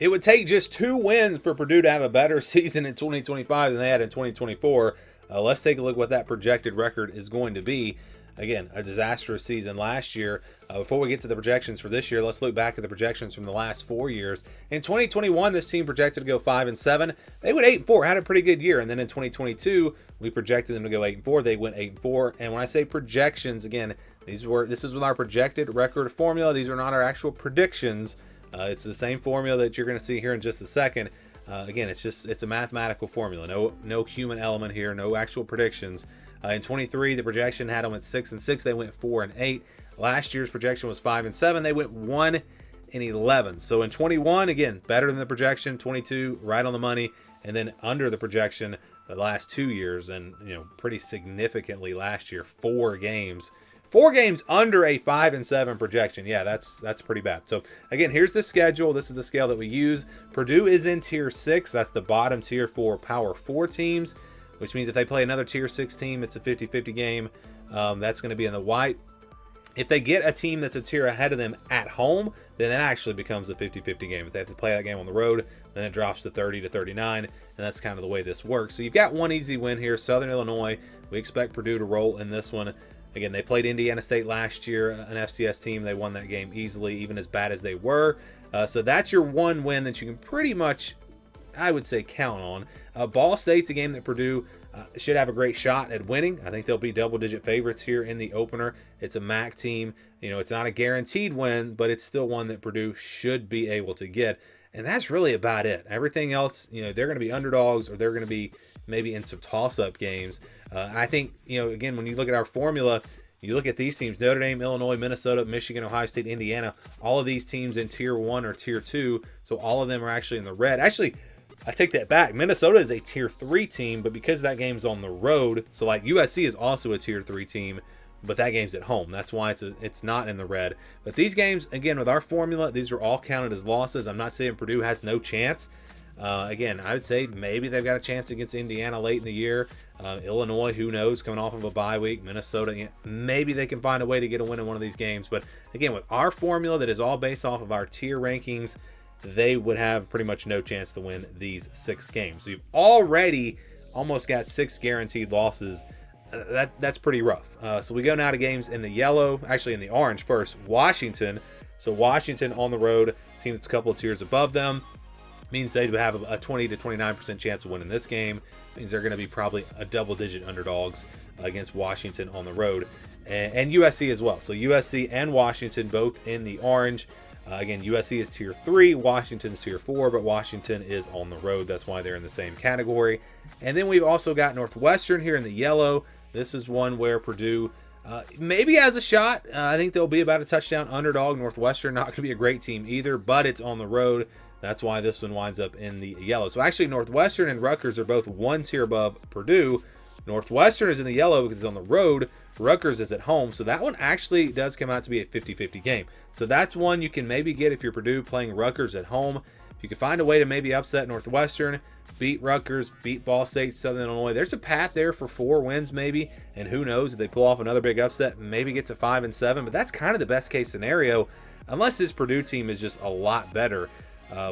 It would take just 2 wins for Purdue to have a better season in 2025 than they had in 2024. Let's take a look at what that projected record is going to be. Again, a disastrous season last year. Before we get to the projections for this year, let's look back at the projections from the last 4 years. In 2021, this team projected to go 5-7. They went 8-4, had a pretty good year. And then in 2022, we projected them to go 8-4. They went 8-4. And when I say projections, again, this is with our projected record formula. These are not our actual predictions. It's the same formula that you're going to see here in just a second. Again, it's a mathematical formula. No human element here. No actual predictions. In 23, the projection had them at 6-6. They went 4-8. Last year's projection was 5-7. They went 1-11. So in 21, again, better than the projection. 22, right on the money, and then under the projection the last 2 years, and pretty significantly last year, 4 games. 4 games under a 5-7 projection. Yeah, that's pretty bad. So again, here's the schedule. This is the scale that we use. Purdue is in tier 6. That's the bottom tier for Power 4 teams, which means if they play another tier 6 team, it's a 50-50 game. That's going to be in the white. If they get a team that's a tier ahead of them at home, then it actually becomes a 50-50 game. If they have to play that game on the road, then it drops to 30-39, and that's kind of the way this works. So you've got one easy win here, Southern Illinois. We expect Purdue to roll in this one. Again, they played Indiana State last year, an FCS team. They won that game easily, even as bad as they were. So that's your one win that you can pretty much, I would say, count on. Ball State's a game that Purdue should have a great shot at winning. I think they'll be double-digit favorites here in the opener. It's a MAC team. It's not a guaranteed win, but it's still one that Purdue should be able to get. And that's really about it. Everything else, they're going to be underdogs, or they're going to be maybe in some toss-up games. I think, again, when you look at our formula, you look at these teams: Notre Dame, Illinois, Minnesota, Michigan, Ohio State, Indiana. All of these teams in tier 1 or tier 2, so all of them are actually in the red. Actually, I take that back. Minnesota is a tier 3 team, but because that game's on the road, so like USC is also a tier 3 team, but that game's at home. That's why it's not in the red. But these games, again, with our formula, these are all counted as losses. I'm not saying Purdue has no chance. Again, I would say maybe they've got a chance against Indiana late in the year. Illinois, who knows, coming off of a bye week. Minnesota, maybe they can find a way to get a win in one of these games. But again, with our formula that is all based off of our tier rankings, they would have pretty much no chance to win these 6 games. So you've already almost got 6 guaranteed losses. That's pretty rough. So we go now to games in the yellow, actually in the orange first. Washington. So Washington on the road, team that's a couple of tiers above them. Means they would have a 20 to 29% chance of winning this game. Means they're going to be probably a double-digit underdogs against Washington on the road. And USC as well. So USC and Washington both in the orange. Again, USC is tier 3, Washington's tier 4, but Washington is on the road. That's why they're in the same category. And then we've also got Northwestern here in the yellow. This is one where Purdue maybe has a shot. I think they'll be about a touchdown underdog. Northwestern not going to be a great team either, but it's on the road. That's why this one winds up in the yellow. So actually, Northwestern and Rutgers are both 1 tier above Purdue. Northwestern is in the yellow because it's on the road. Rutgers is at home. So that one actually does come out to be a 50-50 game. So that's one you can maybe get if you're Purdue playing Rutgers at home. If you can find a way to maybe upset Northwestern, beat Rutgers, beat Ball State, Southern Illinois, there's a path there for 4 wins maybe. And who knows, if they pull off another big upset, maybe get to 5-7. But that's kind of the best case scenario, unless this Purdue team is just a lot better.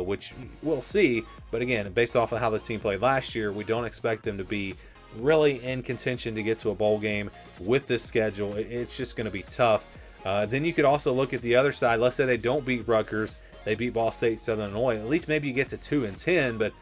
Which we'll see. But again, based off of how this team played last year, we don't expect them to be really in contention to get to a bowl game with this schedule. It's just going to be tough. Then you could also look at the other side. Let's say they don't beat Rutgers, they beat Ball State, Southern Illinois. At least maybe you get to 2-10. But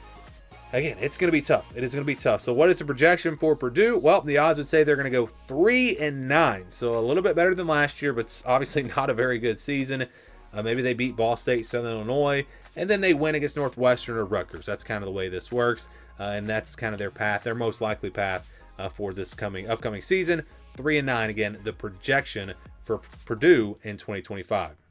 again, it's going to be tough. It is going to be tough. So what is the projection for Purdue? Well, the odds would say they're going to go 3-9. So a little bit better than last year, but obviously not a very good season. Maybe they beat Ball State, Southern Illinois, and then they win against Northwestern or Rutgers. That's kind of the way this works, and that's kind of their path, their most likely path for this upcoming season. 3-9, again, the projection for Purdue in 2025.